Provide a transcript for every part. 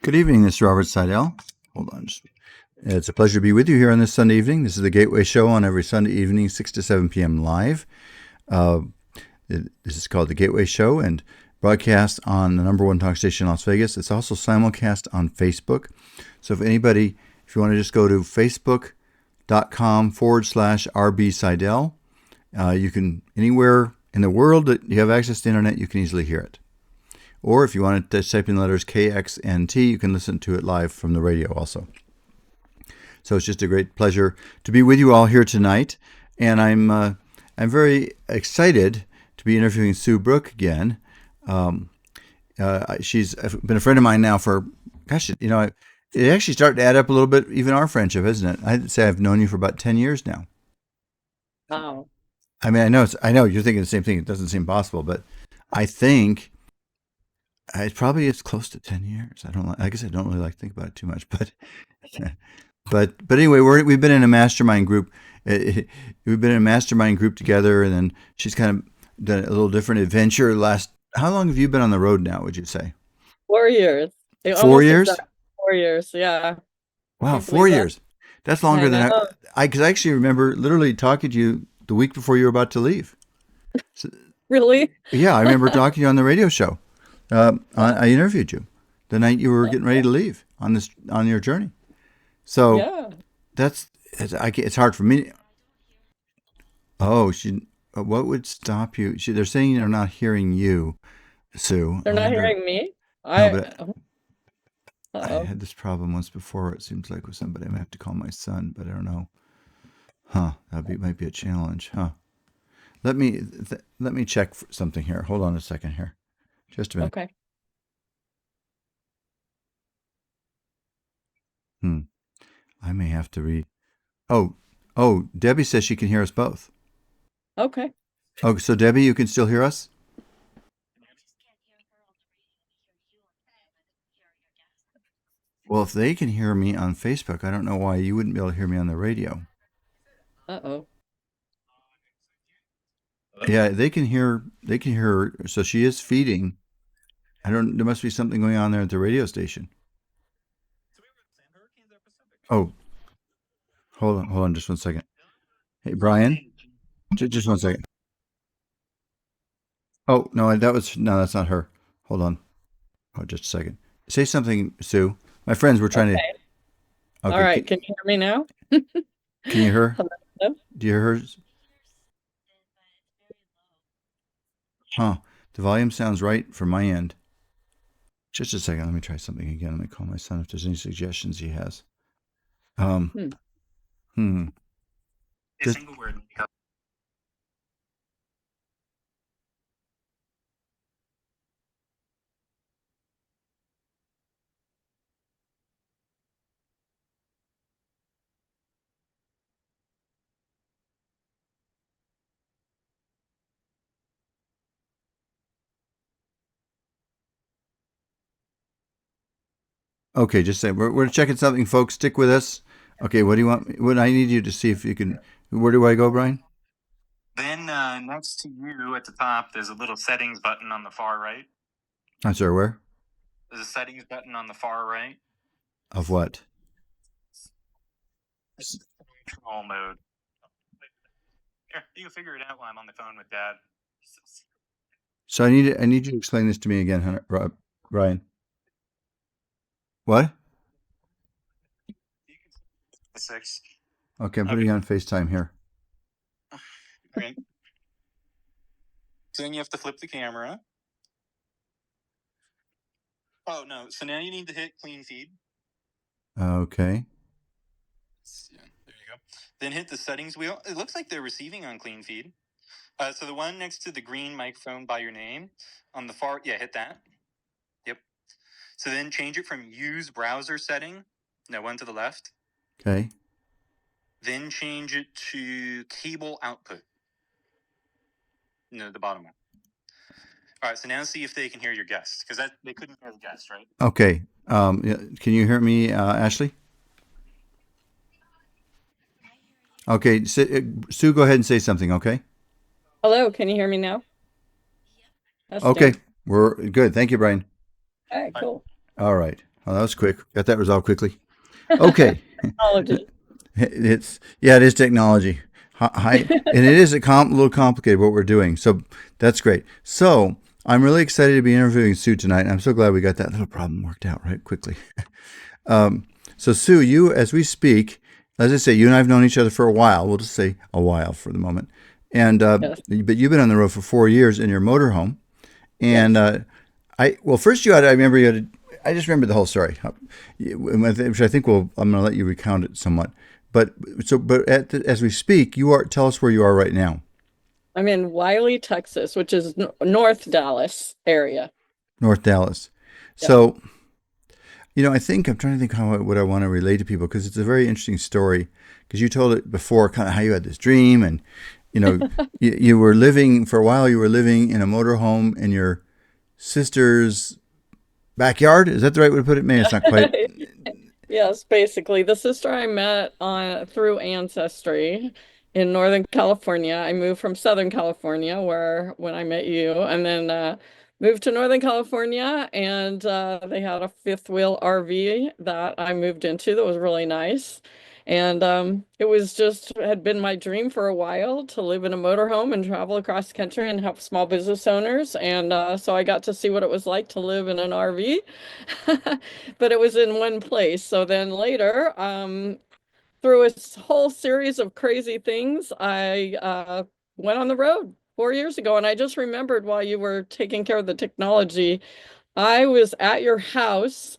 Good evening, this is Robert Sidell. Hold on. It's a pleasure to be with you here on this Sunday evening. This is the Gateway Show on every Sunday evening, 6 to 7 p.m. live. This is called the Gateway Show and broadcast on the number one talk station in Las Vegas. It's also simulcast on Facebook. So if you want to just go to facebook.com/RB Sidell, you can, anywhere in the world that you have access to the internet, you can easily hear it. Or if you want to type in the letters KXNT, you can listen to it live from the radio also. So it's just a great pleasure to be with you all here tonight. And I'm very excited to be interviewing Sue Brooke again. She's been a friend of mine now for, it actually started to add up a little bit, even our friendship, isn't it? I'd say I've known you for about 10 years now. Oh. I mean, I know you're thinking the same thing. It doesn't seem possible, but I think it's close to 10 years. I guess I don't really like to think about it too much, but anyway, we've been in a mastermind group. We've been in a mastermind group together, and then she's kind of done a little different adventure. How long have you been on the road now, would you say? 4 years. 4 years? 4 years, yeah. Wow, 4 years. That's longer than because I actually remember literally talking to you the week before you were about to leave. So, really? Yeah, I remember talking to you on the radio show. I interviewed you the night you were getting ready to leave on your journey. So yeah. It's hard for me. Oh, what would stop you? They're saying they're not hearing you, Sue. They're not hearing me? I had this problem once before. It seems like with somebody. I might have to call my son, but I don't know. Might be a challenge. Let me check for something here. Hold on a second here. Just a minute. Okay. I may have to read. Oh, Debbie says she can hear us both. Okay. Oh, so Debbie, you can still hear us? Well, if they can hear me on Facebook, I don't know why you wouldn't be able to hear me on the radio. Uh-oh. Yeah, they can hear her. So she is feeding. There must be something going on there at the radio station. Oh, hold on just 1 second. Hey, Brian, just 1 second. Oh, no, that's not her. Hold on. Oh, just a second. Say something, Sue. My friends were trying to. Okay. All right. Can you hear me now? Can you hear her? Hello? Do you hear her? The volume sounds right from my end. Just a second. Let me try something again. Let me call my son if there's any suggestions he has. Just, single word. Okay, just say we're checking something, folks. Stick with us. Okay, what do you want? What I need you to see if you can. Where do I go, Brian? Then next to you at the top, there's a little settings button on the far right. I'm sorry, where? There's a settings button on the far right. Of what? Control mode. Here, you can figure it out while I'm on the phone with Dad. So I need you to explain this to me again, Brian. What? 6. Okay, I'm putting you on FaceTime here. Right. So then you have to flip the camera. Oh, no. So now you need to hit clean feed. Okay. Yeah, there you go. Then hit the settings wheel. It looks like they're receiving on clean feed. So the one next to the green microphone by your name on the far, hit that. Yep. So then change it from use browser setting. No, one to the left. Okay. Then change it to cable output. No, the bottom one. All right, so now see if they can hear your guest, because they couldn't hear the guest, right? Okay. Can you hear me, Ashley? Okay, Sue, go ahead and say something, okay? Hello, can you hear me now? Okay, we're good. Thank you, Brian. All right, cool. All right. Well, that was quick. Got that resolved quickly. Okay. Technology. It is technology. And it is little complicated what we're doing. So that's great. So I'm really excited to be interviewing Sue tonight. I'm so glad we got that little problem worked out right quickly. So Sue, you, as we speak, as I say, you and I have known each other for a while. We'll just say a while for the moment. And Yes. but you've been on the road for 4 years in your motorhome. And Yes. first you had, I remember you had, I just remember the whole story, which I think I'm going to let you recount it somewhat. But as we speak, tell us where you are right now. I'm in Wiley, Texas, which is North Dallas area. North Dallas. Yep. So, I think I'm trying to think what I want to relate to people because it's a very interesting story. Because you told it before, kind of how you had this dream, and you were living for a while. You were living in a motorhome in your sister's backyard. Is that the right way to put it? Maybe it's not quite. Yes, basically. The sister I met on through Ancestry in Northern California. I moved from Southern California where when I met you, and then moved to Northern California, and they had a fifth wheel RV that I moved into that was really nice. And it was just had been my dream for a while to live in a motorhome and travel across the country and help small business owners. And so I got to see what it was like to live in an RV. But it was in one place. So then later, through a whole series of crazy things, I went on the road 4 years ago. And I just remembered while you were taking care of the technology, I was at your house,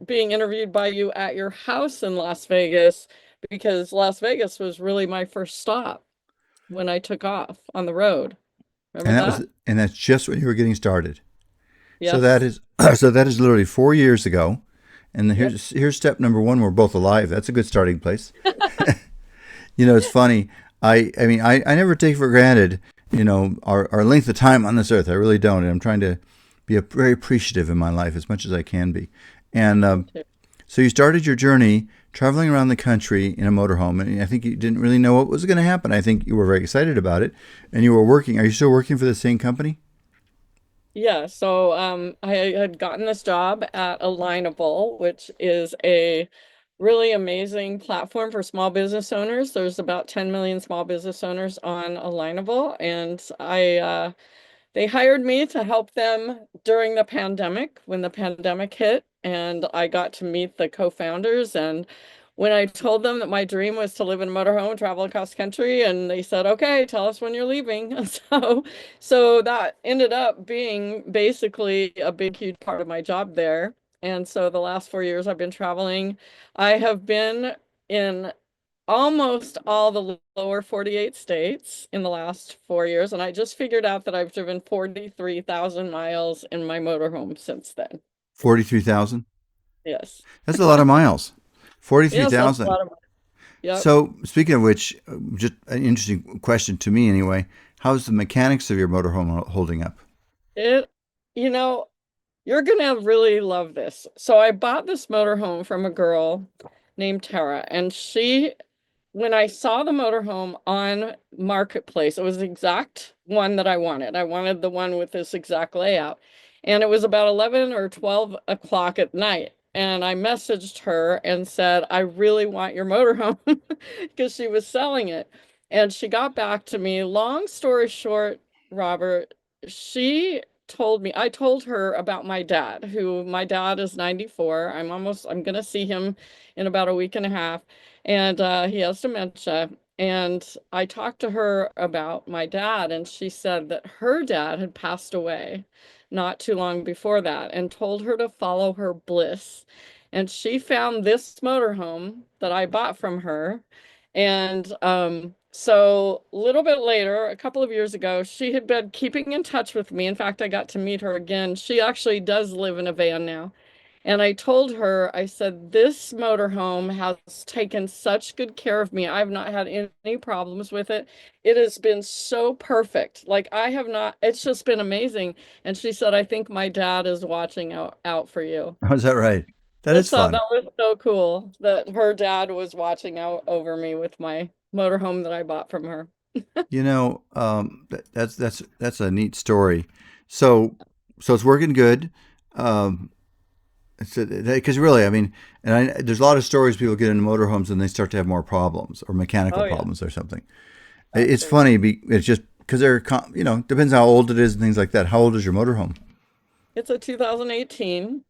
being interviewed by you at your house in Las Vegas, because Las Vegas was really my first stop when I took off on the road. Remember that? And that's just when you were getting started. So that Yes. is so that is literally 4 years ago. And Yep. here's step number one. We're both alive. That's a good starting place. It's funny. I mean, I never take for granted, our length of time on this earth. I really don't. And I'm trying to be very appreciative in my life as much as I can be. And so you started your journey traveling around the country in a motorhome. And I think you didn't really know what was going to happen. I think you were very excited about it. And you were working. Are you still working for the same company? Yeah, so I had gotten this job at Alignable, which is a really amazing platform for small business owners. There's about 10 million small business owners on Alignable, and they hired me to help them during the pandemic when the pandemic hit, and I got to meet the co-founders. And when I told them that my dream was to live in a motorhome and travel across the country, and they said, "Okay, tell us when you're leaving." So that ended up being basically a big, huge part of my job there. And so the last 4 years I've been traveling. I have been in almost all the lower 48 states in the last 4 years. And I just figured out that I've driven 43,000 miles in my motorhome since then. 43,000. Yes. That's a lot of miles. Yes, that's a 43,000. lot of money. Yep. So, speaking of which, just an interesting question to me anyway. How's the mechanics of your motorhome holding up? It, you know, you're gonna really love this. So I bought this motorhome from a girl named Tara, and when I saw the motorhome on Marketplace, it was the exact one that I wanted. I wanted the one with this exact layout. And it was about 11 or 12 o'clock at night. And I messaged her and said, I really want your motorhome because she was selling it. And she got back to me. Long story short, Robert, she told me, I told her about my dad is 94. I'm going to see him in about a week and a half, and he has dementia. And I talked to her about my dad, and she said that her dad had passed away not too long before that and told her to follow her bliss. And she found this motorhome that I bought from her. And so a little bit later, a couple of years ago, she had been keeping in touch with me. In fact, I got to meet her again. She actually does live in a van now. And I told her, I said, this motorhome has taken such good care of me. I've not had any problems with it. It has been so perfect. Like I have not, it's just been amazing. And she said, I think my dad is watching out for you. How's that right? That I is thought fun. that was so cool that her dad was watching out over me with my motorhome that I bought from her. That's a neat story. So, so it's working good. Um, Because really, I mean, there's a lot of stories people get into motorhomes and they start to have more problems or mechanical Oh yeah, problems or something. It's absolutely. funny. It's just because depends how old it is and things like that. How old is your motorhome? It's a 2018,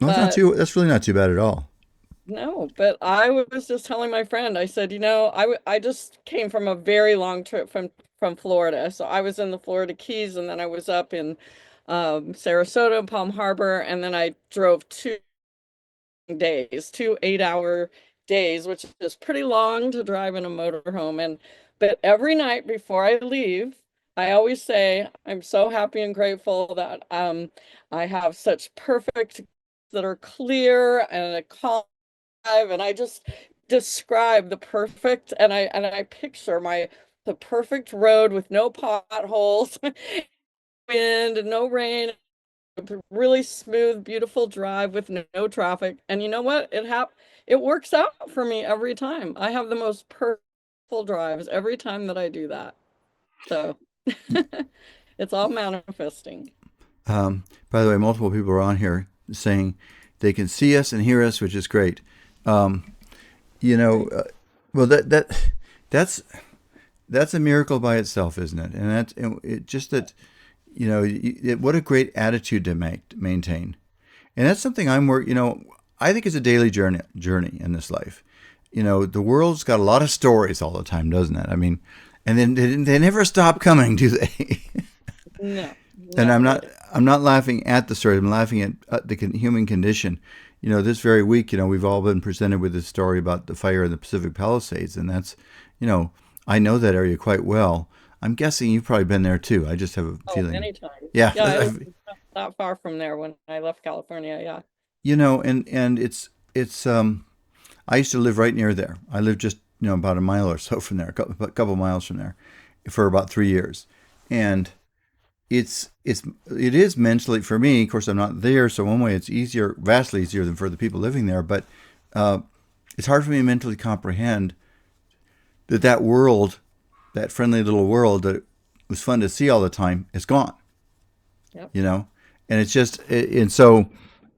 No, it's not but too. That's really not too bad at all. no, but I was just telling my friend, I said, I just came from a very long trip from Florida. So I was in the Florida Keys and then I was up in Sarasota, Palm Harbor, and then I drove 2 days, 2 8-hour days, which is pretty long to drive in a motorhome. And but every night before I leave, I always say I'm so happy and grateful that I have such perfect that are clear and a calm drive, and I just describe the perfect and I picture the perfect road with no potholes, wind, and no rain, really smooth, beautiful drive with no traffic. And you know what? It works out for me every time. I have the most perfect drives every time that I do that. So it's all manifesting. By the way, multiple people are on here saying they can see us and hear us, which is great. Um, you know, Great. well that's that's a miracle by itself, isn't it? And it just that what a great attitude to maintain. And that's something I think it's a daily journey in this life. The world's got a lot of stories all the time, doesn't it? I mean, and then they never stop coming, do they? No, And no, they do. I'm not laughing at the story. I'm laughing at human condition. This very week, we've all been presented with this story about the fire in the Pacific Palisades, and that's, you know, I know that area quite well. I'm guessing you've probably been there too. I just have a Oh, feeling. many times. Yeah, Yeah, I lived not far from there when I left California. Yeah. and it's. I used to live right near there. I lived just about a mile or so from there, a couple miles from there, for about 3 years, and it is mentally for me. Of course, I'm not there, so one way it's easier, vastly easier than for the people living there. But uh, it's hard for me to mentally comprehend that world, that friendly little world that was fun to see all the time, is gone. Yep. You know, and it's just and so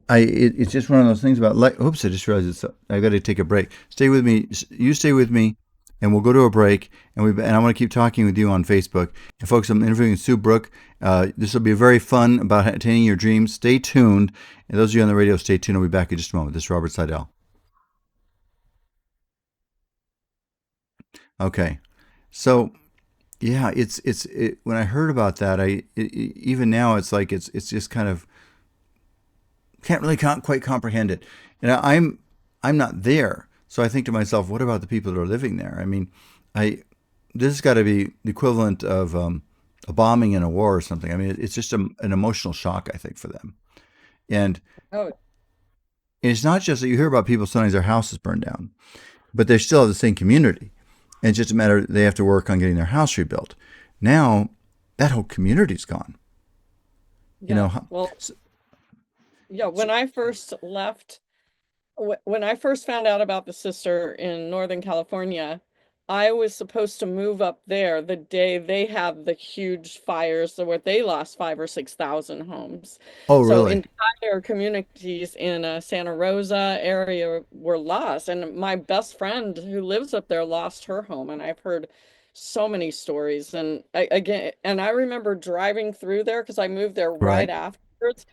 it's just one of those things about like. Oops, I just realized I got to take a break. Stay with me. You stay with me, and we'll go to a break. And I want to keep talking with you on Facebook. And folks, I'm interviewing Sue Brooke. This will be very fun about attaining your dreams. Stay tuned. And those of you on the radio, stay tuned. I'll be back in just a moment. This is Robert Sidell. Okay, so yeah, when I heard about that, even now it's like it's just kind of can't really quite comprehend it. And I'm not there, so I think to myself, what about the people that are living there? I mean, I this has got to be the equivalent of a bombing in a war or something. I mean, it's just an emotional shock, I think, for them. And, Oh, and it's not just that you hear about people sometimes their house is burned down, but they still have the same community. And it's just a matter they have to work on getting their house rebuilt. Now, that whole community's gone. You yeah. know, Well, so, yeah, so, when I first found out about the sister in Northern California, I was supposed to move up there the day they had the huge fires, so where they lost 5 or 6 thousand homes. oh, So really? entire communities in Santa Rosa area were lost, and my best friend who lives up there lost her home, and I've heard so many stories. And I remember driving through there because I moved there right Right. afterwards,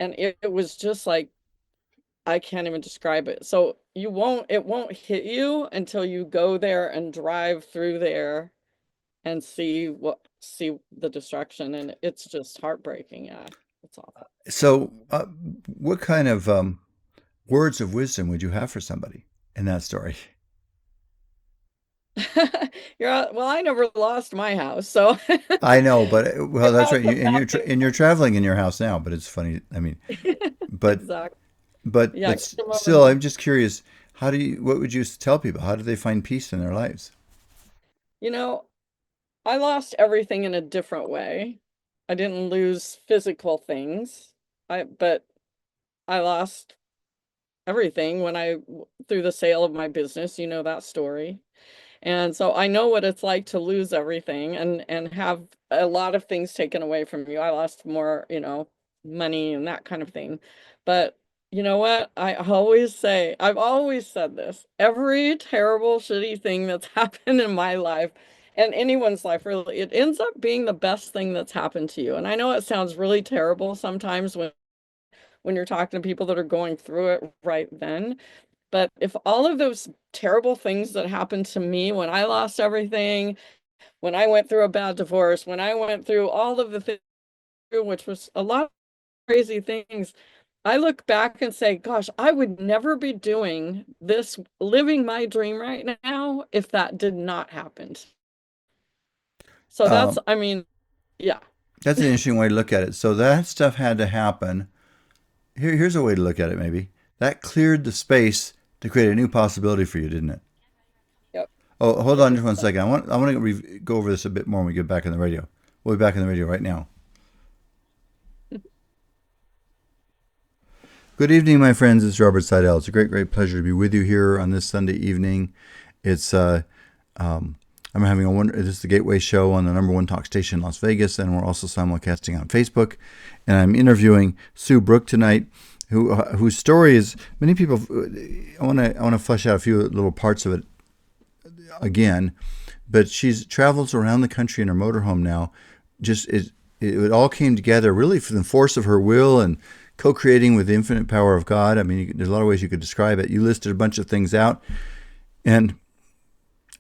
and it was just like I can't even describe it. So it won't hit you until you go there and drive through there and see the destruction. And it's just heartbreaking. Yeah, it's awful. So, what kind of words of wisdom would you have for somebody in that story? Well, I never lost my house, so I know, but your well, that's house right. of And bad things. you're traveling in your house now. But it's funny. I mean, but Exactly. but Yeah, keep them still, moving. I'm just curious. What would you tell people? How do they find peace in their lives? You know, I lost everything in a different way. I didn't lose physical things. But I lost everything through the sale of my business, you know that story. And so I know what it's like to lose everything and have a lot of things taken away from you. I lost more, money and that kind of thing. But You know what? I've always said this. Every terrible, shitty thing that's happened in my life and anyone's life, really, it ends up being the best thing that's happened to you. And I know it sounds really terrible sometimes when you're talking to people that are going through it right then. But if all of those terrible things that happened to me when I lost everything, when I went through a bad divorce, when I went through all of the things, which was a lot of crazy things, I look back and say, gosh, I would never be doing this, living my dream right now if that did not happen. So Um, I mean, yeah. that's an interesting way to look at it. So that stuff had to happen. Here's a way to look at it, maybe. That cleared the space to create a new possibility for you, didn't it? Yep. Oh, hold It on did. just one second. I want to go over this a bit more when we get back on the radio. We'll be back on the radio right now. Good evening, my friends. It's Robert Sidell. It's a great pleasure to be with you here on this Sunday evening. It's I'm having this is the Gateway Show on the #1 talk station in Las Vegas, and we're also simulcasting on Facebook. And I'm interviewing Sue Brooke tonight, whose story is many people. I want to flesh out a few little parts of it again, but she's travels around the country in her motorhome now. It all came together really from the force of her will and co-creating with the infinite power of God. I mean, there's a lot of ways you could describe it. You listed a bunch of things out, and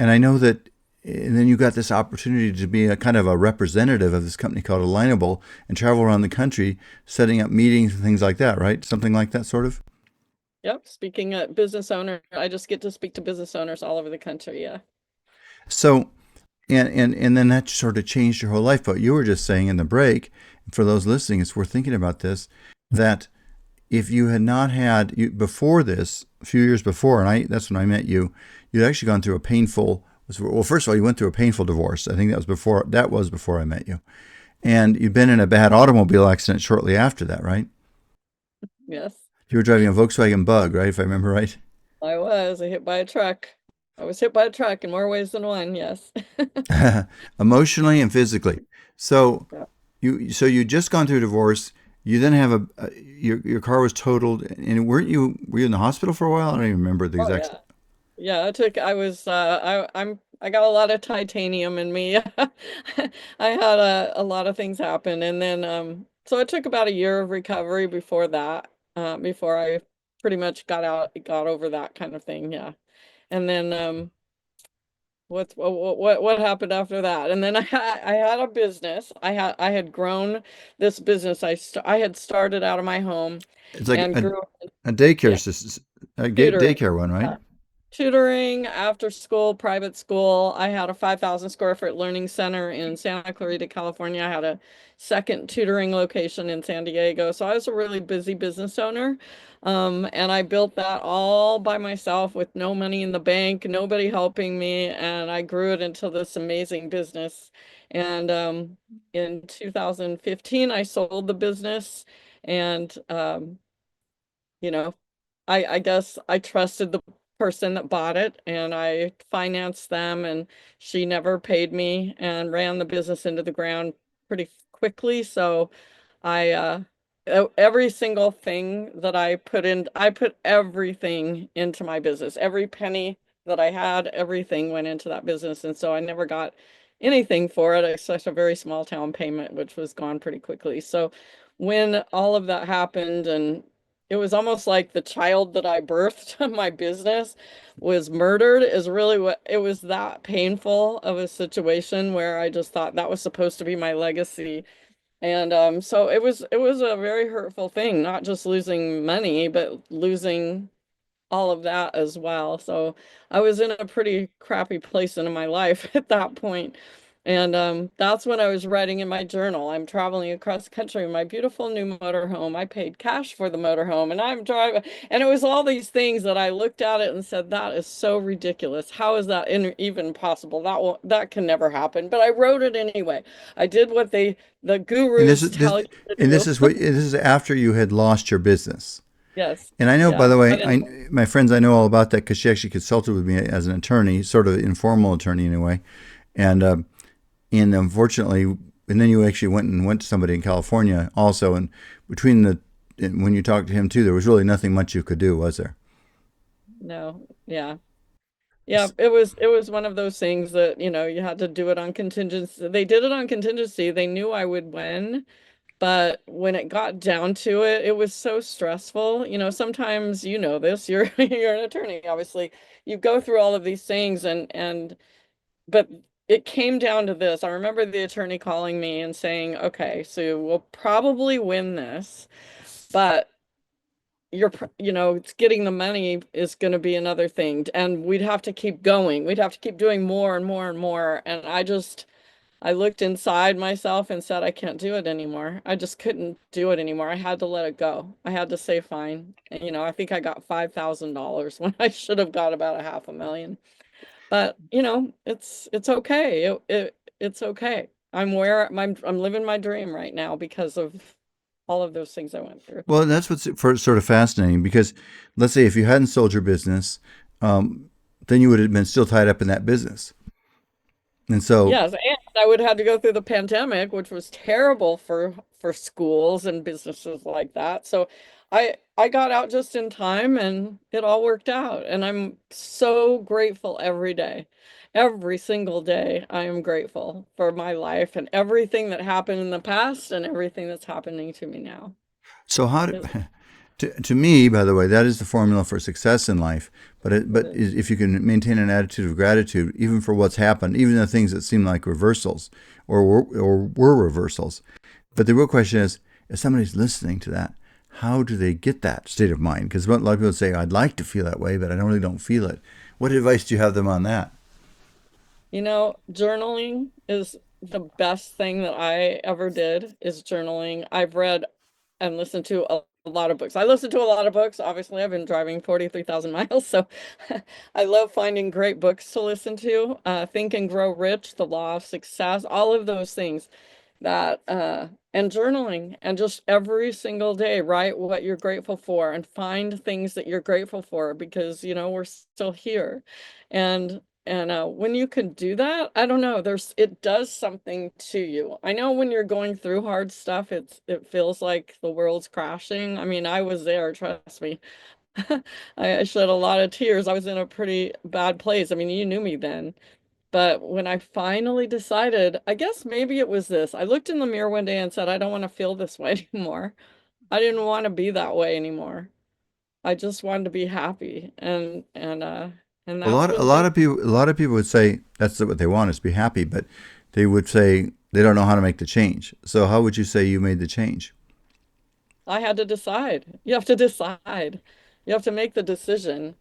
I know that, and then you got this opportunity to be a kind of a representative of this company called Alignable and travel around the country, setting up meetings and things like that, right? Something like that, sort of. Yep. Speaking of business owner, I just get to speak to business owners all over the country. Yeah. So, and then that sort of changed your whole life. But you were just saying in the break, for those listening, it's worth thinking about this, that if you had not had before this, a few years before, and that's when I met you, you'd actually gone through a painful. Well, first of all, you went through a painful divorce. I think that was before. That was before I met you, and you'd been in a bad automobile accident shortly after that, right? Yes, You were driving a Volkswagen Bug, right? If I remember right. I was. I hit by a truck. I was hit by a truck in more ways than one. Yes. Emotionally and physically. So Yeah. you just gone through a divorce. You then have your car was totaled, and were you in the hospital for a while? I don't even remember the Oh exact. yeah. Yeah, I got a lot of titanium in me. I had a lot of things happen, and then so it took about a year of recovery before that, before I pretty much got over that kind of thing. Yeah. And then what happened after that? And then I had a business. I had grown this business. I had started out of my home It's like and grew. a daycare Yeah, system, tutoring. daycare one, right? Tutoring, after school, private school. I had a 5,000 square foot learning center in Santa Clarita, California. I had a second tutoring location in San Diego. So I was a really busy business owner. And I built that all by myself with no money in the bank, nobody helping me. And I grew it into this amazing business. And in 2015, I sold the business and you know, I guess I trusted the person that bought it and I financed them and she never paid me and ran the business into the ground pretty quickly. So I every single thing that I put everything into my business. Every penny that I had, everything went into that business. And so I never got anything for it except a very small town payment, which was gone pretty quickly. So when all of that happened, and it was almost like the child that I birthed, my business, was murdered, is really what it was, that painful of a situation where I just thought that was supposed to be my legacy. And so it was a very hurtful thing, not just losing money, but losing all of that as well. So I was in a pretty crappy place in my life at that point. And that's when I was writing in my journal. I'm traveling across the country in my beautiful new motorhome. I paid cash for the motorhome and I'm driving. And it was all these things that I looked at it and said, that is so ridiculous. How is that even possible? That can never happen. But I wrote it anyway. I did what the And this gurus is this tell you to and do. this is after you had lost your business. Yes. And I know, by Yeah. the I way, didn't. my friends, I know all about that because she actually consulted with me as an attorney, sort of informal attorney anyway. And unfortunately, and then you actually went to somebody in California also. And between and when you talked to him too, there was really nothing much you could do, was there? No, yeah. Yeah, it was one of those things that, you had to do it on contingency. They did it on contingency. They knew I would win, but when it got down to it, it was so stressful. Sometimes you know this, you're you're an attorney, obviously. You go through all of these things and but it came down to this. I remember the attorney calling me and saying, "Okay, so we'll probably win this, but it's getting the money is going to be another thing, and we'd have to keep going. We'd have to keep doing more and more and more." And I looked inside myself and said, I can't do it anymore. I just couldn't do it anymore. I had to let it go. I had to say fine. And, I think I got $5,000 when I should have got about a half a million. But, it's okay. It's okay. I'm living my dream right now because of all of those things I went through. Well, that's what's sort of fascinating because let's say if you hadn't sold your business, then you would have been still tied up in that business. And so, Yes, and I would have to go through the pandemic, which was terrible for schools and businesses like that. So I got out just in time and it all worked out. And I'm so grateful every day. Every single day, I am grateful for my life and everything that happened in the past and everything that's happening to me now. so how It, to me, by the way, that is the formula for success in life. it But is. if you can maintain an attitude of gratitude, even for what's happened, even the things that seem like reversals or were reversals. But the real question is, if somebody's listening to that, how do they get that state of mind? Because a lot of people say, "I'd like to feel that way, but I really don't feel it." What advice do you have them on that? Journaling is the best thing that I ever did is journaling. I've read and listened to a lot of books. I listen to a lot of books. Obviously, I've been driving 43,000 miles, so I love finding great books to listen to. Think and Grow Rich, The Law of Success, all of those things that and journaling and just every single day write what you're grateful for and find things that you're grateful for because we're still here. And when you can do that, I don't know, it does something to you. I know when you're going through hard stuff, it feels like the world's crashing. I mean, I was there, trust me. I shed a lot of tears. I was in a pretty bad place. I mean, you knew me then. But when I finally decided, I guess maybe it was this. I looked in the mirror one day and said, I don't want to feel this way anymore. I didn't want to be that way anymore. I just wanted to be happy. And A that's lot, a what lot made. of people, a lot of people would say that's what they want is to be happy, but they would say they don't know how to make the change. So how would you say you made the change? I had to decide. You have to decide. You have to make the decision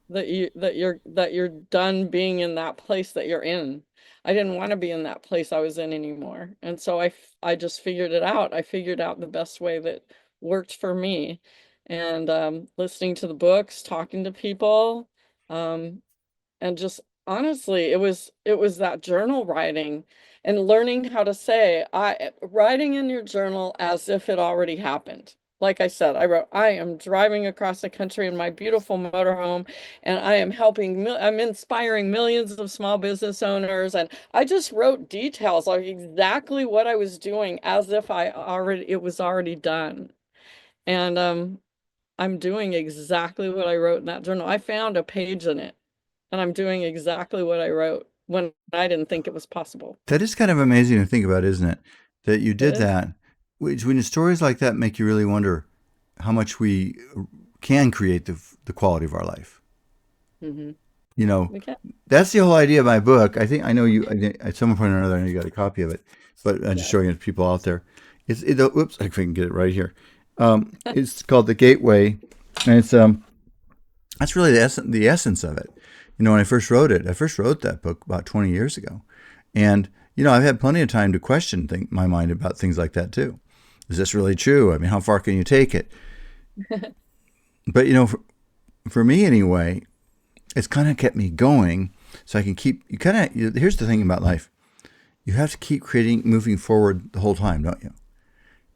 that you're done being in that place that you're in. I didn't want to be in that place I was in anymore. And so I just figured it out. I figured out the best way that worked for me. And listening to the books, talking to people, um, and just honestly it was that journal writing and learning how to say I writing in your journal as if it already happened. Like I said, I wrote, I am driving across the country in my beautiful motorhome and I'm inspiring millions of small business owners. And I just wrote details like exactly what I was doing as if it was already done. And I'm doing exactly what I wrote in that journal. I found a page in it and I'm doing exactly what I wrote when I didn't think it was possible. That is kind of amazing to think about, isn't it? That you It did is. that. When stories like that make you really wonder how much we can create the quality of our life. Mm-hmm. You know, We can. that's the whole idea of my book. I think I know you at some point or another. I know you got a copy of it, but I'm just Yes. showing it to people out there. Whoops, I can get it right here. It's called The Gateway, and it's that's really the essence of it. When I first wrote that book about 20 years ago, and I've had plenty of time to question my mind about things like that too. Is this really true? I mean, how far can you take it? But for me anyway, it's kind of kept me going, so I can keep. You kind of. Here's the thing about life: you have to keep creating, moving forward the whole time, don't you?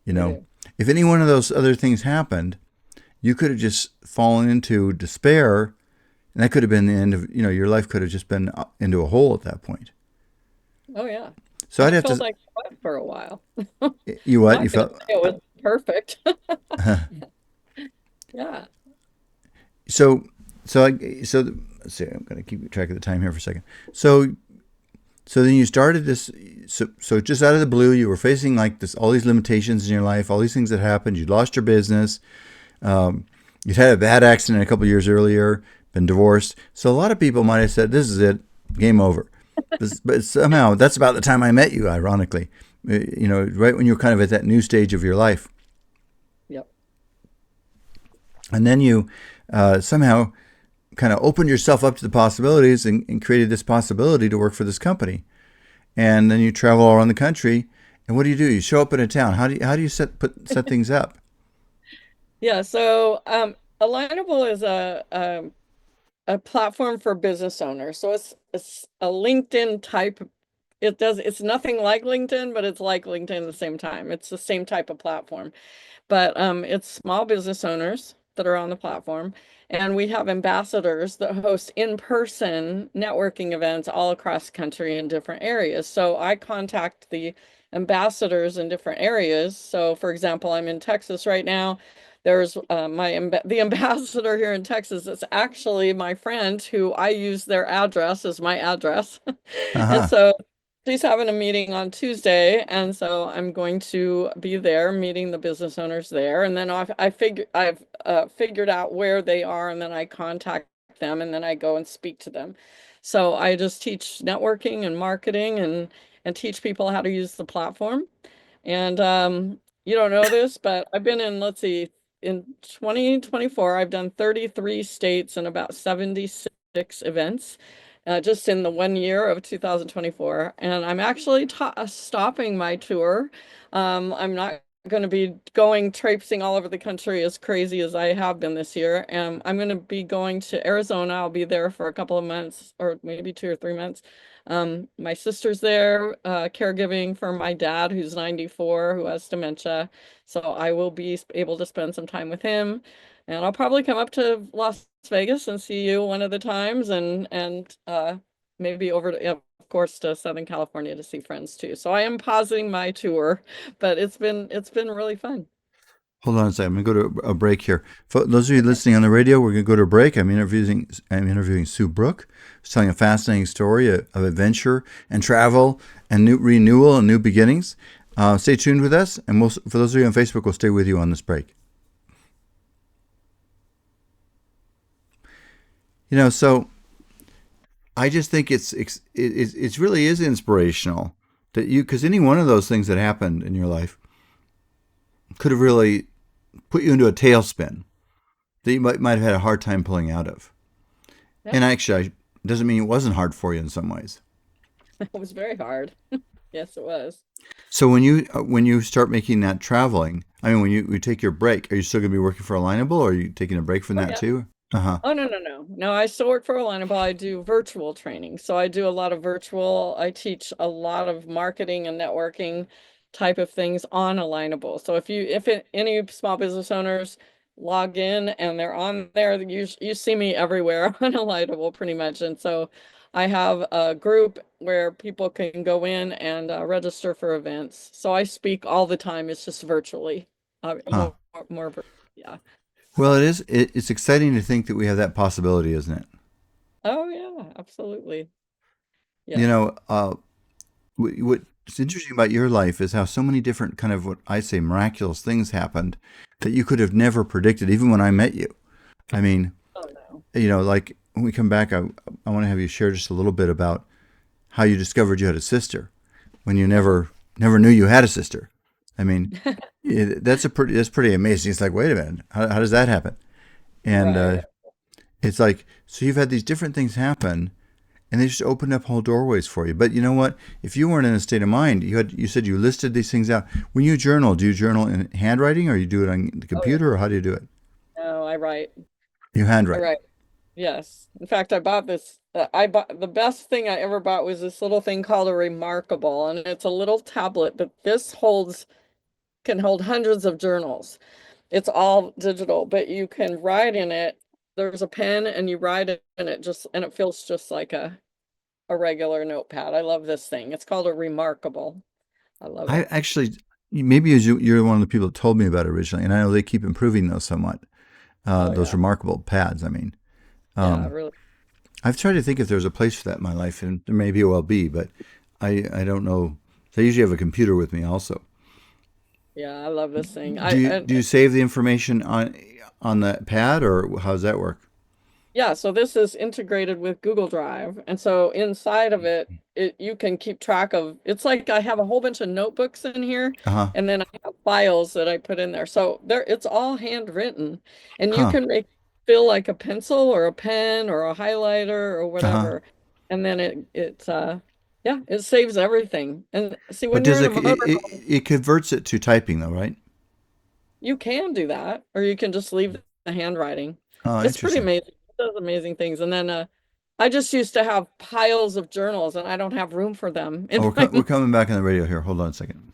You You know, do. if any one of those other things happened, you could have just fallen into despair, and that could have been the end of. Your life could have just been into a hole at that point. Oh yeah. So And I'd it have felt to. like what for a while. You I'm what? not You gonna felt? say it was perfect. Yeah. So, let's see. I'm going to keep track of the time here for a second. So, so then you started this. So just out of the blue, you were facing like this, all these limitations in your life, all these things that happened. You lost your business. Um, you'd had a bad accident a couple of years earlier, been divorced. So a lot of people might have said, "This is it, game over." But somehow that's about the time I met you. Ironically, right when you were kind of at that new stage of your life, Yep. and then you somehow kind of opened yourself up to the possibilities and created this possibility to work for this company. And then you travel all around the country. And what do? You show up in a town. How do you set things up? Yeah. So, Alignable is a platform for business owners. So it's a LinkedIn type. It's nothing like LinkedIn, but it's like LinkedIn at the same time. It's the same type of platform. But it's small business owners that are on the platform. And we have ambassadors that host in-person networking events all across the country in different areas. So I contact the ambassadors in different areas. So for example, I'm in Texas right now. There's the ambassador here in Texas. It's actually my friend who I use their address as my address. And Uh-huh. so she's having a meeting on Tuesday, and so I'm going to be there meeting the business owners there. And then I've figured out where they are, and then I contact them, and then I go and speak to them. So I just teach networking and marketing and teach people how to use the platform. And you don't know this, but I've been in, let's see, in 2024, I've done 33 states and about 76 events just in the 1 year of 2024. And I'm actually stopping my tour. I'm not going to be going traipsing all over the country as crazy as I have been this year. And I'm going to be going to Arizona. I'll be there for a couple of months or maybe 2 or 3 months. My sister's there, caregiving for my dad, who's 94, who has dementia. So I will be able to spend some time with him. And I'll probably come up to Las Vegas and see you one of the times and maybe over to, of course, to Southern California to see friends too. So I am pausing my tour, but it's been really fun. Hold on a second. I'm going to go to a break here. For those of you Okay. listening on the radio, we're going to go to a break. I'm interviewing Sue Brooke. She's telling a fascinating story of adventure and travel and new renewal and new beginnings. Stay tuned with us, and for those of you on Facebook, we'll stay with you on this break. So I just think it really is inspirational that because any one of those things that happened in your life could have really put you into a tailspin that you might have had a hard time pulling out of. Yep. And actually, it doesn't mean it wasn't hard for you in some ways. It was very hard. Yes, it was. So when you start making that traveling, I mean, when you take your break, are you still going to be working for Alignable, or are you taking a break from Oh that yeah. too? Uh huh. Oh, no, no, no. No, I still work for Alignable. I do virtual training. So I do a lot of virtual. I teach a lot of marketing and networking type of things on Alignable. So any small business owners log in and they're on there, you see me everywhere on Alignable pretty much. And so I have a group where people can go in and register for events. So I speak all the time. It's just virtually, Huh. yeah. Well, So, it's exciting to think that we have that possibility, isn't it? oh yeah, absolutely. You Yes. know, what's interesting about your life is how so many different kind of what I say miraculous things happened that you could have never predicted, even when I met you. I mean, Oh no. like when we come back, I want to have you share just a little bit about how you discovered you had a sister when you Yeah. never knew you had a sister. I mean, that's pretty amazing. It's like, wait a minute, how does that happen? And Right. it's like, so you've had these different things happen, and they just opened up whole doorways for you. But you know what? If you weren't in a state of mind, you said you listed these things out. When you journal, do you journal in handwriting, or you do it on the Oh yeah. computer, or how do you do it? No, I write. You I handwrite. write. Yes. In fact, I bought this. I bought the best thing I ever bought was this little thing called a Remarkable, and it's a little tablet, but this holds can hold hundreds of journals. It's all digital, but you can write in it. There's a pen, and you write it, and it feels just like a regular notepad. I love this thing. It's called a Remarkable. I love I it. actually maybe as you're one of the people that told me about it originally, and I know they keep improving those somewhat. Oh those yeah. remarkable pads. I mean, Yeah, um, really. I've tried to think if there's a place for that in my life, and there may be well be, but I don't know. So I usually have a computer with me also. Yeah, I love this thing. Do I you and do you save the information on the pad, or how does that work? Yeah, so this is integrated with Google Drive. And so inside of it, you can keep track of, it's like I have a whole bunch of notebooks in here, Uh huh. and then I have files that I put in there. So there it's all handwritten. And you Huh. can make feel like a pencil or a pen or a highlighter or Uh huh. whatever. And then yeah, it saves everything. And see, But when you're does in a it motorhome, it converts it to typing though, right? you can do that, or you can just leave the handwriting. Oh, It's pretty interesting. amazing. It does amazing things. And then I just used to have piles of journals, and I don't have room for them Oh, in my we're coming back on the radio here. Hold on a second.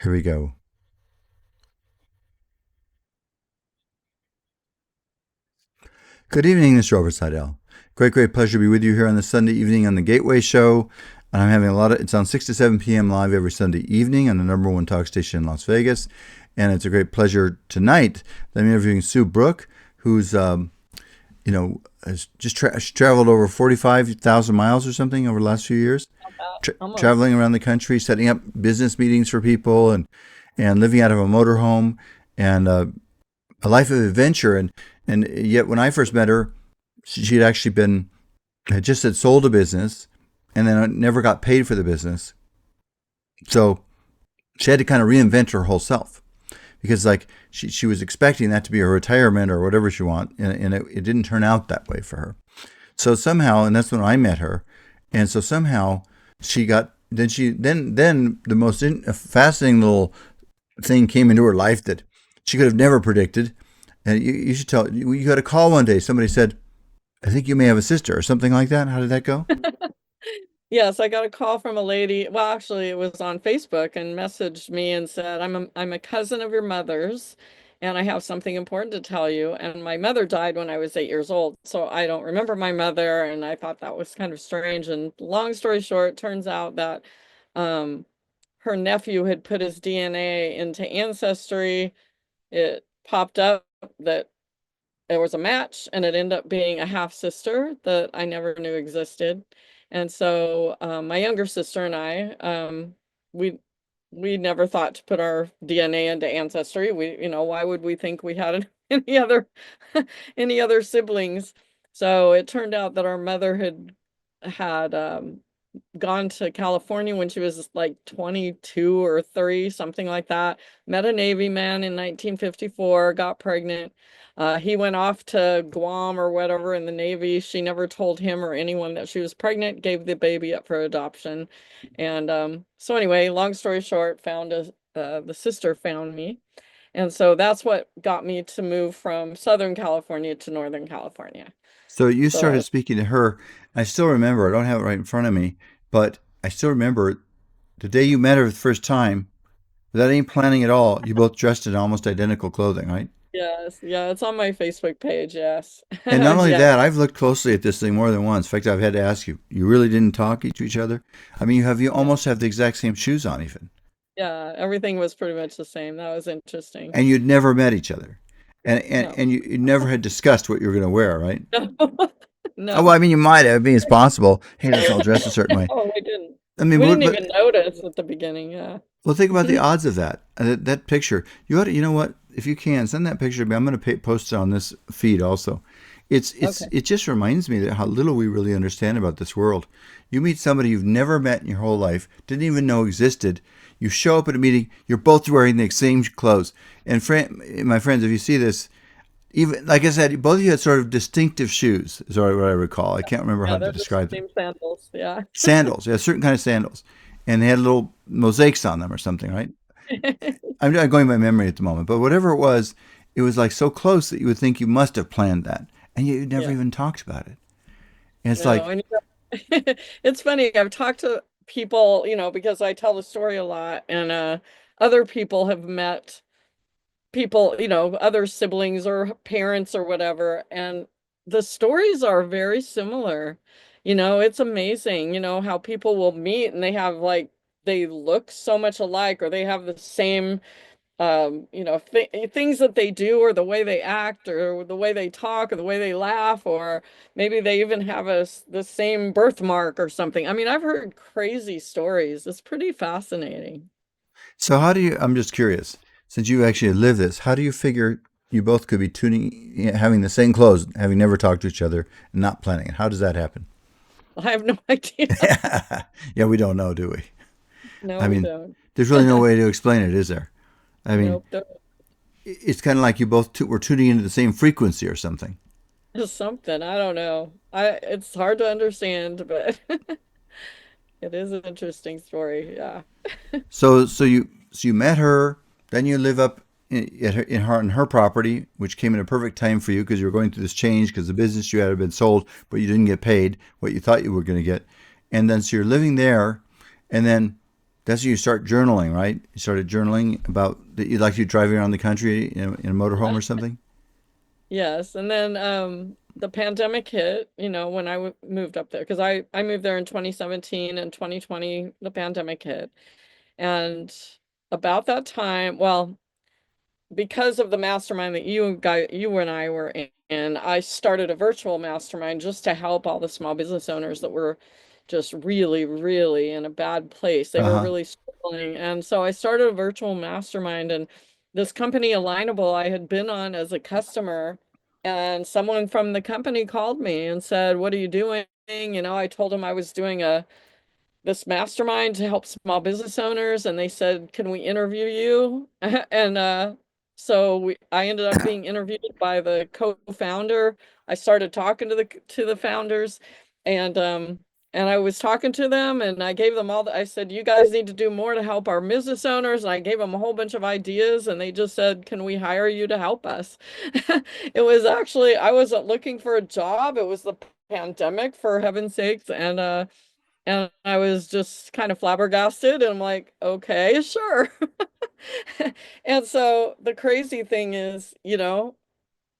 Here we go. Good evening, this is Robert Sidell. Great pleasure to be with you here on this Sunday evening on the Gateway Show. And I'm having it's on 6 to 7 p.m. live every Sunday evening on the number one talk station in Las Vegas. And it's a great pleasure tonight that I'm interviewing Sue Brooke, who's, has just she traveled over 45,000 miles or something over the last few years, almost. traveling around the country, setting up business meetings for people and living out of a motorhome and a life of adventure. And yet when I first met her, she had actually had sold a business and then never got paid for the business. So she had to kind of reinvent her whole self because like she was expecting that to be a retirement or whatever she want. And it didn't turn out that way for her. So somehow, and that's when I met her. And so somehow then the most fascinating little thing came into her life that she could have never predicted. And you should tell, you got a call one day. Somebody said, I think you may have a sister or something like that. How did that go? Yes, I got a call from a lady. Well, actually, it was on Facebook and messaged me and said, I'm a cousin of your mother's, and I have something important to tell you. And my mother died when I was 8 years old, so I don't remember my mother, and I thought that was kind of strange. And long story short, turns out that um, her nephew had put his DNA into Ancestry. It popped up that there was a match, and it ended up being a half sister that I never knew existed. And so my younger sister and I, we we never thought to put our DNA into Ancestry. Why would we think we had any other any other siblings? So it turned out that our mother had gone to California when she was like 22 or 30, something like that. Met a Navy man in 1954, got pregnant. He went off to Guam or whatever in the Navy. She never told him or anyone that she was pregnant, gave the baby up for adoption. And so anyway, long story short, the sister found me. And so that's what got me to move from Southern California to Northern California. So you So started speaking to her. I still remember, I don't have it right in front of me, but I still remember the day you met her the first time, without any planning at all, you both dressed in almost identical clothing, right? yes, yeah, it's on my Facebook page, yes. And not only Yeah, that, I've looked closely at this thing more than once. In fact, I've had to ask you, you really didn't talk to each other? I mean, you yeah, almost have the exact same shoes on even. yeah, everything was pretty much the same. That was interesting. And you'd never met each other. No. And you never had discussed what you were going to wear, right? Oh, well, No. I mean, you might have. I mean, it's possible. Hey, let's all dress a certain way. Oh, we didn't. I mean, We didn't but even notice at the beginning, yeah. well, think about the odds of that. That picture. You know what? If you can send that picture to me, I'm going to post it on this feed also. Okay. It just reminds me that how little we really understand about this world. You meet somebody you've never met in your whole life, didn't even know existed. You show up at a meeting, you're both wearing the same clothes. And my friends, if you see this, even like I said, both of you had sort of distinctive shoes, is what I recall. I can't remember Yeah, how to they're the describe them. same sandals, yeah. Sandals, yeah, certain kind of sandals, and they had little mosaics on them or something, right? I'm going by memory at the moment, but whatever it was like so close that you would think you must have planned that, and yet you never Yeah. even talked about it. And it's No, like, and it's funny. I've talked to people, because I tell the story a lot, and other people have met people, other siblings or parents or whatever, and the stories are very similar. It's amazing, how people will meet and they have like they look so much alike, or they have the same things that they do, or the way they act, or the way they talk, or the way they laugh, or maybe they even have the same birthmark or something. I mean, I've heard crazy stories. It's pretty fascinating. So how do you? I'm just curious. Since you actually live this, how do you figure you both could be having the same clothes, having never talked to each other, and not planning it? How does that happen? I have no idea. Yeah, we don't know, do we? No, I we mean, don't. there's really no way to explain it, is there? I mean, Nope, don't. it's kind of like you both were tuning into the same frequency or something. Just something. I don't know. It's hard to understand, but it is an interesting story. Yeah. So you met her, then you live up in her property, which came in a perfect time for you because you were going through this change because the business you had been sold, but you didn't get paid what you thought you were going to get, and then so you're living there, and then that's when you start journaling, right? You started journaling about that you'd like to be driving around the country in a motorhome or something. Yes, and then the pandemic hit, when I moved up there, because I moved there in 2017, and 2020 the pandemic hit. And about that time, well, because of the mastermind that you and I were in, I started a virtual mastermind just to help all the small business owners that were just really, really in a bad place. They Uh were huh. really struggling. And so I started a virtual mastermind, and this company, Alignable, I had been on as a customer, and someone from the company called me and said, "What are you doing?" I told them I was doing this mastermind to help small business owners, and they said, "Can we interview you?" And I ended up being interviewed by the co-founder. I started talking to the founders, and I was talking to them, and I gave them I said, "You guys need to do more to help our business owners." And I gave them a whole bunch of ideas, and they just said, "Can we hire you to help us?" It was actually, I wasn't looking for a job. It was the pandemic, for heaven's sakes, and I was just kind of flabbergasted, and I'm like, "Okay, sure." And so the crazy thing is,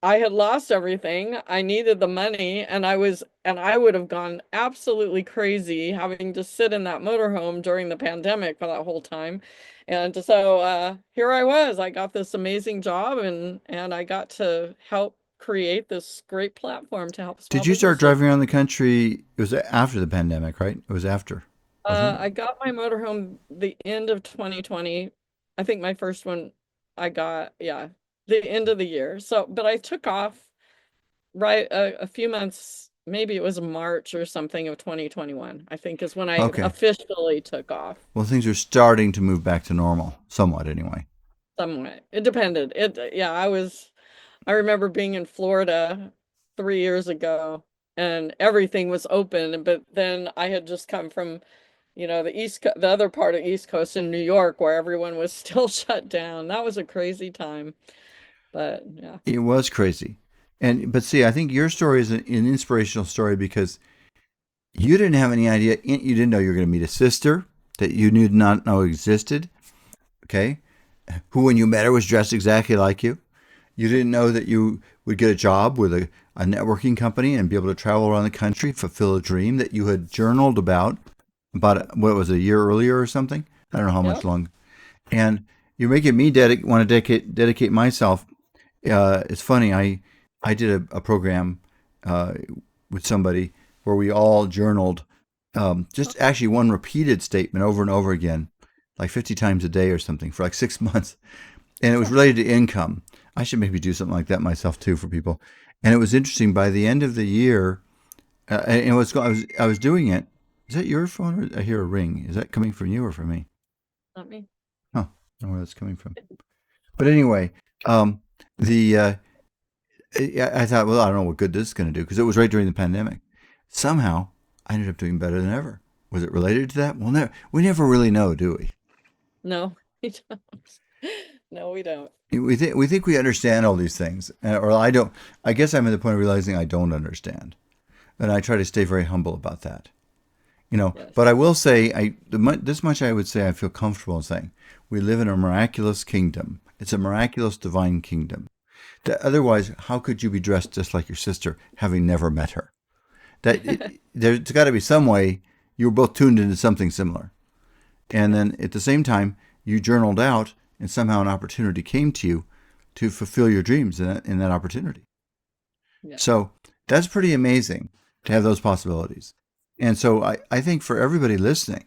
I had lost everything. I needed the money, and I would have gone absolutely crazy having to sit in that motorhome during the pandemic for that whole time. And so here I was. I got this amazing job, and I got to help create this great platform to help small Did you start businesses. driving around the country? It was after the pandemic, right? It was after, wasn't it? I got my motorhome the end of 2020. I think my first one I got, yeah, the end of the year. So, but I took off right a few months, maybe it was March or something of 2021, I think is when I Okay. officially took off. Well, things are starting to move back to normal, somewhat anyway. Somewhat. It depended. Yeah, I remember being in Florida 3 years ago, and everything was open, but then I had just come from the other part of East Coast in New York, where everyone was still shut down. That was a crazy time, but yeah. It was crazy. But see, I think your story is an inspirational story because you didn't have any idea. You didn't know you were going to meet a sister that you did not know existed. Okay, who when you met her was dressed exactly like you. You didn't know that you would get a job with a networking company and be able to travel around the country, fulfill a dream that you had journaled about what was a year earlier or something. I don't know how much Yep. long. And you're making me want to dedicate myself. It's funny. I did a program uh, with somebody where we all journaled just actually one repeated statement over and over again, like 50 times a day or something for like 6 months, and it was related to income. I should maybe do something like that myself too for people. And it was interesting. By the end of the year, and I was doing it. Is that your phone? Or I hear a ring. Is that coming from you or from me? Not me. Huh. I don't know where that's coming from. But anyway, um, the I thought, well, I don't know what good this is going to do because it was right during the pandemic. Somehow, I ended up doing better than ever. Was it related to that? Well, we never really know, do we? No, we don't. No, we don't. We think we understand all these things, or I don't. I guess I'm at the point of realizing I don't understand, and I try to stay very humble about that. Yes. But I will say, this much I would say I feel comfortable in saying we live in a miraculous kingdom. It's a miraculous divine kingdom. Otherwise, how could you be dressed just like your sister, having never met her? There's got to be some way you were both tuned into something similar. And then at the same time, you journaled out, and somehow an opportunity came to you to fulfill your dreams in that opportunity. Yeah. So that's pretty amazing to have those possibilities. And so I think for everybody listening,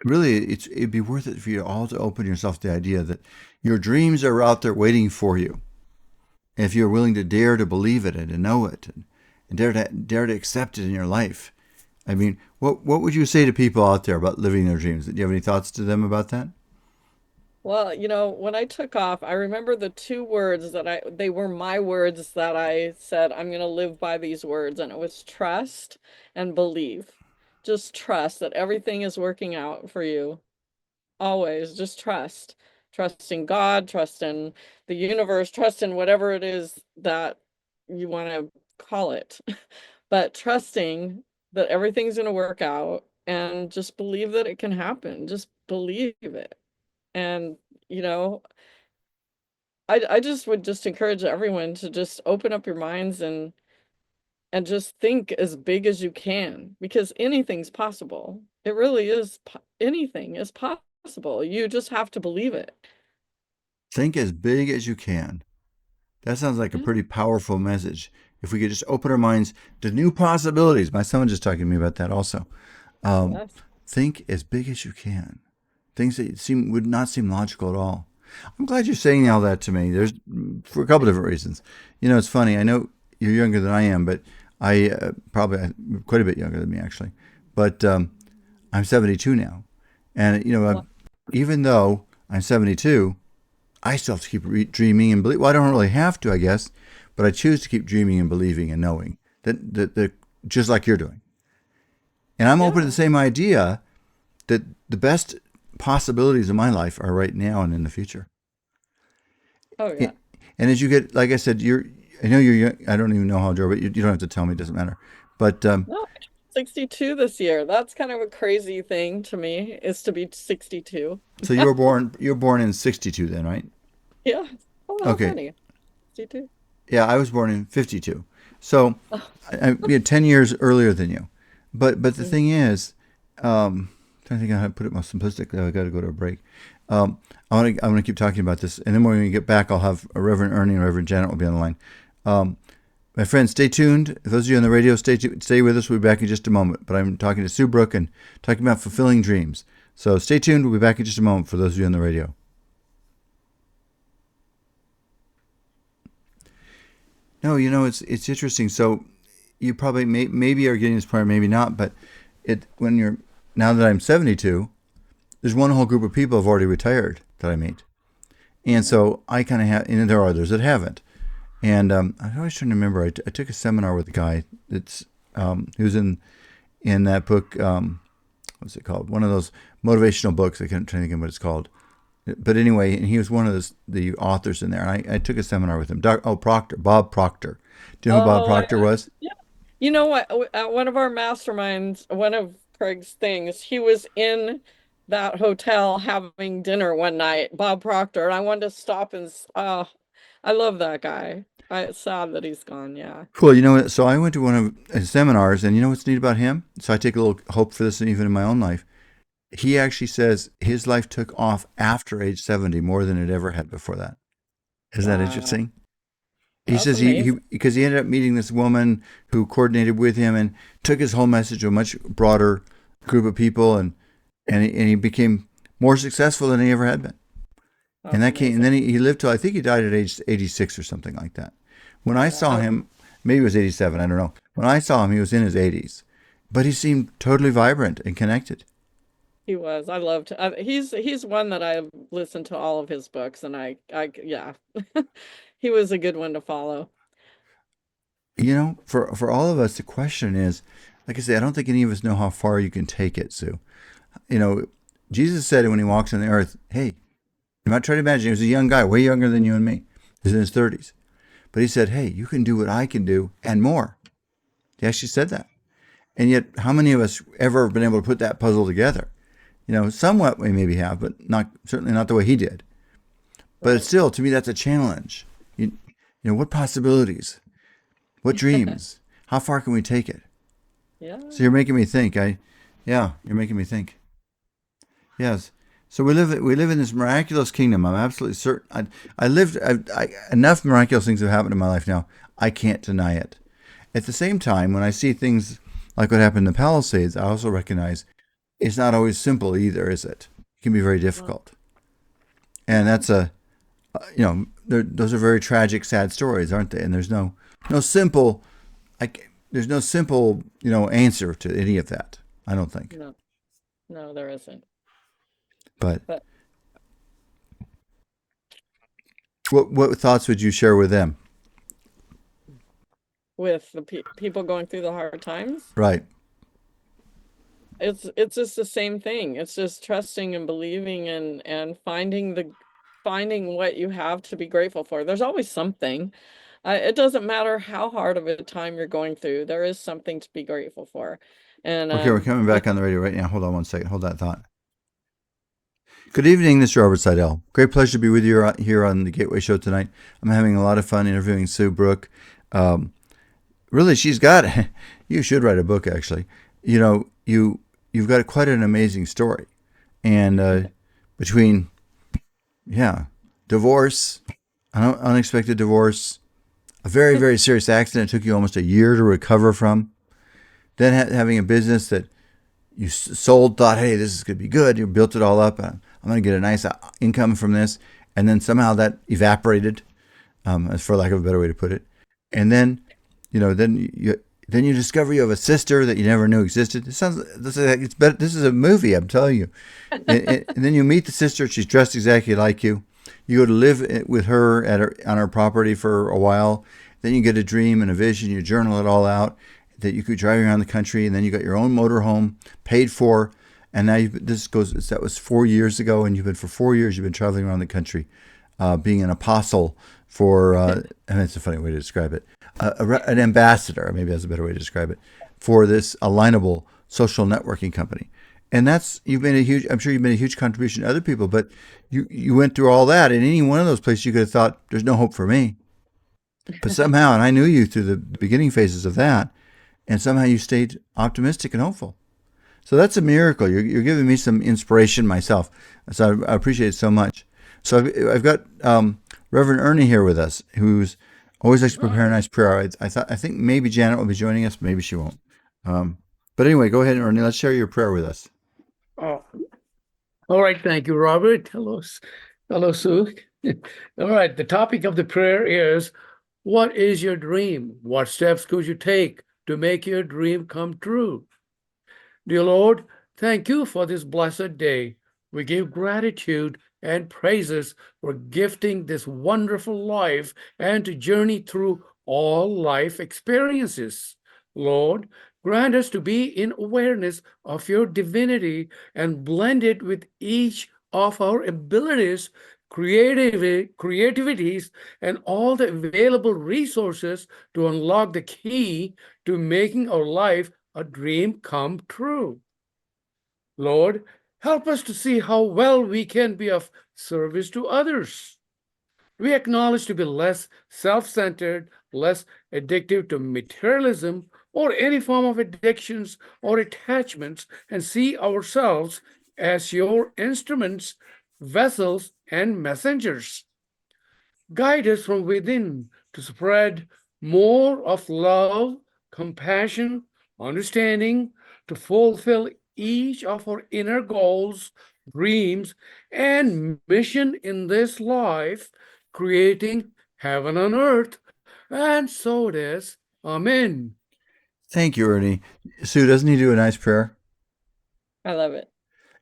really, it'd be worth it for you all to open yourself to the idea that your dreams are out there waiting for you. And if you're willing to dare to believe it and to know it and dare to accept it in your life. I mean, what would you say to people out there about living their dreams? Do you have any thoughts to them about that? Well, when I took off, I remember the two words they were my words that I said, I'm going to live by these words. And it was trust and believe. Just trust that everything is working out for you. Always just trust. Trust in God, trust in the universe, trust in whatever it is that you want to call it. But trusting that everything's going to work out and just believe that it can happen. Just believe it. And, you know, I just would just encourage everyone to just open up your minds and just think as big as you can, because anything's possible. It really is. Anything is possible. You just have to believe it. Think as big as you can. That sounds like a Yeah. pretty powerful message. If we could just open our minds to new possibilities. My son was just talking to me about that also. Yes. Think as big as you can. Things that would not seem logical at all. I'm glad you're saying all that to me. There's for a couple different reasons. It's funny. I know you're younger than I am, but I probably quite a bit younger than me actually. But I'm 72 now, and Well, even though I'm 72, I still have to keep dreaming and believe. Well, I don't really have to, I guess, but I choose to keep dreaming and believing and knowing that just like you're doing. And I'm open to the yeah. same idea that the best possibilities of my life are right now and in the future. Oh, yeah. And as you get, like I said, I know you're young. I don't even know how old you are, but you don't have to tell me. It doesn't matter. But No, I turned 62 this year. That's kind of a crazy thing to me, is to be 62. so you were born in '62 then, right? Yeah. Oh, how Okay. funny. 62. Yeah, I was born in '52. So Oh. I 10 years earlier than you. But the Mhm. thing is, trying to think of how to put it most simplistically. I got to go to a break. I'm gonna keep talking about this, and then when we get back, I'll have a Reverend Ernie and Reverend Janet will be on the line. My friends, stay tuned. If those of you on the radio, stay with us. We'll be back in just a moment. But I'm talking to Sue Brooke and talking about fulfilling dreams. So stay tuned. We'll be back in just a moment for those of you on the radio. No, it's interesting. So you probably maybe are getting this part, maybe not. But now that I'm 72, there's one whole group of people who've already retired that I meet, and Mhm. so I kind of have, and there are others that haven't. And I'm always trying to remember. I took a seminar with a guy that's he was in that book. What's it called? One of those motivational books. I can't try to think of what it's called. But anyway, and he was one of the authors in there. And I took a seminar with him. Bob Proctor. Do you know who Bob Oh, Proctor was? yeah. You know what? At one of our masterminds, one of Craig's things, he was in that hotel having dinner one night, Bob Proctor, and I wanted to stop oh, I love that guy. It's sad that he's gone. Yeah. Cool. You know what? So I went to one of his seminars, and you know what's neat about him? So I take a little hope for this, even in my own life. He actually says his life took off after age 70 more than it ever had before that. Isn't that Wow. interesting? He That's says he amazing. because he ended up meeting this woman who coordinated with him and took his whole message to a much broader group of people, and he became more successful than he ever had been. And That's that came, and then amazing. he lived till I think he died at age 86 or something like that. When I saw Wow. him, maybe it was 87, I don't know. When I saw him, he was in his 80s, but he seemed totally vibrant and connected. He was. I loved. He's one that I listened to all of his books, and yeah, he was a good one to follow. For all of us, the question is, like I say, I don't think any of us know how far you can take it, Sue. You know, Jesus said when he walks on the earth, hey, you might try to imagine, he was a young guy, way younger than you and me. He's in his 30s. But he said, hey, you can do what I can do and more. He actually said that. And yet, how many of us ever have been able to put that puzzle together? Somewhat we maybe have, but certainly not the way he did. But it's Right. still, to me, that's a challenge. What possibilities? What dreams? How far can we take it? Yeah. So you're making me think. Yeah, you're making me think. Yes. So we live in this miraculous kingdom. I'm absolutely certain. Enough miraculous things have happened in my life now. I can't deny it. At the same time, when I see things like what happened in the Palisades, I also recognize it's not always simple either, is it? It can be very difficult. And that's those are very tragic, sad stories, aren't they? And there's no simple, there's no simple, answer to any of that. I don't think. No, there isn't. But what thoughts would you share with them? With the people going through the hard times, Right. it's just the same thing. It's just trusting and believing and finding what you have to be grateful for. There's always something. It doesn't matter how hard of a time you're going through. There is something to be grateful for. And Okay, we're coming back on the radio right now. Hold on one second. Hold that thought. Good evening, this is Robert Sidell. Great pleasure to be with you here on the Gateway Show tonight. I'm having a lot of fun interviewing Sue Brooke. Really, she's got, you should write a book, actually. You've got quite an amazing story. And between, divorce, unexpected divorce, a very, very serious accident it took you almost a year to recover from, then having a business that you sold, thought, hey, this is going to be good. You built it all up. I'm going to get a nice income from this. And then somehow that evaporated, for lack of a better way to put it. And then, then you discover you have a sister that you never knew existed. This is a movie, I'm telling you. and then you meet the sister. She's dressed exactly like you. You go to live with her on her property for a while. Then you get a dream and a vision. You journal it all out that you could drive around the country. And then you got your own motorhome paid for. And now that was 4 years ago. And for 4 years, you've been traveling around the country, being an apostle for, and it's a funny way to describe it, an ambassador, maybe that's a better way to describe it, for this alignable social networking company. And I'm sure you've made a huge contribution to other people, but you went through all that. And any one of those places you could have thought, there's no hope for me. But somehow, and I knew you through the beginning phases of that, and somehow you stayed optimistic and hopeful. So that's a miracle. You're giving me some inspiration myself. So I appreciate it so much. So I've got Reverend Ernie here with us, who's always likes to prepare a nice prayer. I think maybe Janet will be joining us, maybe she won't. But anyway, go ahead, Ernie. Let's share your prayer with us. Oh, all right. Thank you, Robert. Hello, Sue. All right. The topic of the prayer is, what is your dream? What steps could you take to make your dream come true? Dear Lord, thank you for this blessed day. We give gratitude and praises for gifting this wonderful life and to journey through all life experiences. Lord, grant us to be in awareness of your divinity and blend it with each of our abilities, creativities, and all the available resources to unlock the key to making our life a dream come true. Lord, help us to see how well we can be of service to others. We acknowledge to be less self-centered, less addictive to materialism or any form of addictions or attachments, and see ourselves as your instruments, vessels, and messengers. Guide us from within to spread more of love, compassion, understanding, to fulfill each of our inner goals, dreams, and mission in this life, creating heaven on earth. And so it is. Amen. Thank you, Ernie. Sue, doesn't he do a nice prayer? I love it.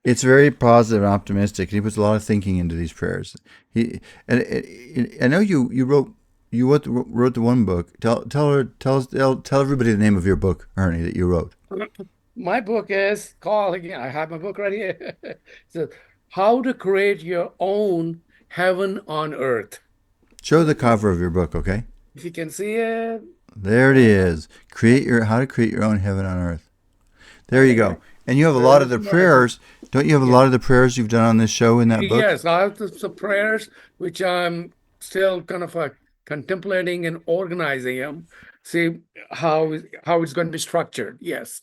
It's very positive and optimistic. He puts a lot of thinking into these prayers. I know you wrote the one book. Tell everybody the name of your book, Ernie, that you wrote. My book is called, again, I have my book right here. It says, How to Create Your Own Heaven on Earth. Show the cover of your book, okay? If you can see it. There it is. How to create your own heaven on earth. There you go. And you have a lot of the prayers. Don't you have a lot of the prayers you've done on this show in that book? Yes, I have some prayers which I'm still kind of contemplating and organizing them. See how it's going to be structured. Yes.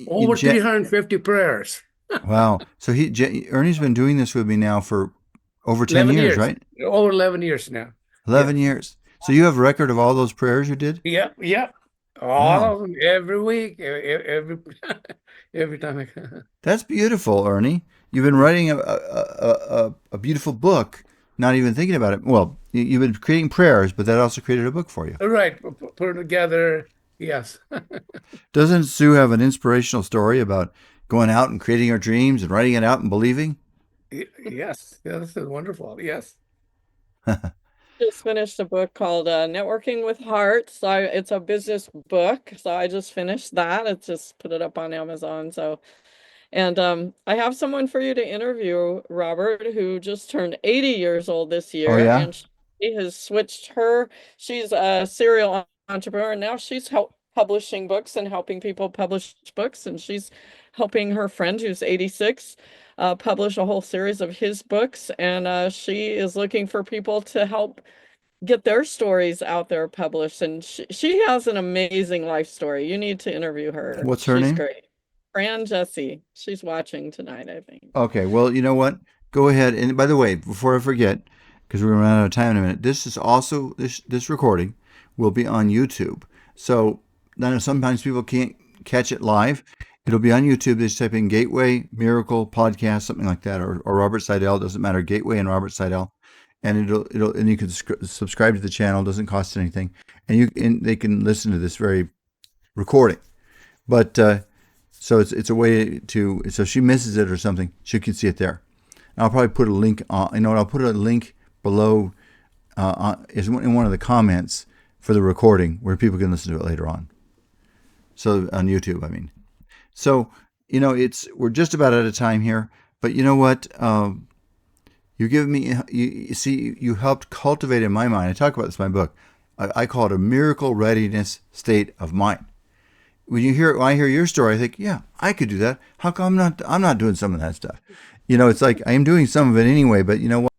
Over 350 prayers. Wow. So Ernie's been doing this with me now for over 10 11 years, years. right? Over 11 years now. 11 Yes. years. So you have a record of all those prayers you did? Yeah, yeah. All Wow. of them every week, every every time I That's beautiful, Ernie. You've been writing a beautiful book, not even thinking about it. Well, you've been creating prayers, but that also created a book for you. Right, put it together. Yes. Doesn't Sue have an inspirational story about going out and creating her dreams and writing it out and believing? Yes. Yeah, this is wonderful. Yes. Just finished a book called Networking with Hearts. It's a business book, so I just finished that. It's just put it up on Amazon. So, and I have someone for you to interview, Robert, who just turned 80 years old this Oh, year, yeah? and she has switched her. She's a serial entrepreneur, and now she's publishing books and helping people publish books, and she's helping her friend who's 86 publish a whole series of his books, and she is looking for people to help get their stories out there published. And she has an amazing life story. You need to interview her. What's her She's name? great. Fran Jesse. She's watching tonight, I think. Okay, well, you know what? Go ahead. And by the way, before I forget, because we're going to run out of time in a minute, this recording will be on YouTube. So I know sometimes people can't catch it live. It'll be on YouTube. Just type in Gateway Miracle Podcast, something like that, or Robert Sidell. Doesn't matter. Gateway and Robert Sidell, and and you can subscribe to the channel. Doesn't cost anything, and they can listen to this very recording. But so it's a way to, so if she misses it or something, she can see it there. And I'll probably put a link on, you know what, I'll put a link below in one of the comments for the recording where people can listen to it later on. So on YouTube, I mean. So, we're just about out of time here, but you know what? You give me, you see, you helped cultivate in my mind. I talk about this in my book. I call it a miracle readiness state of mind. When I hear your story, I think, yeah, I could do that. How come I'm not doing some of that stuff? It's like I am doing some of it anyway, but you know what?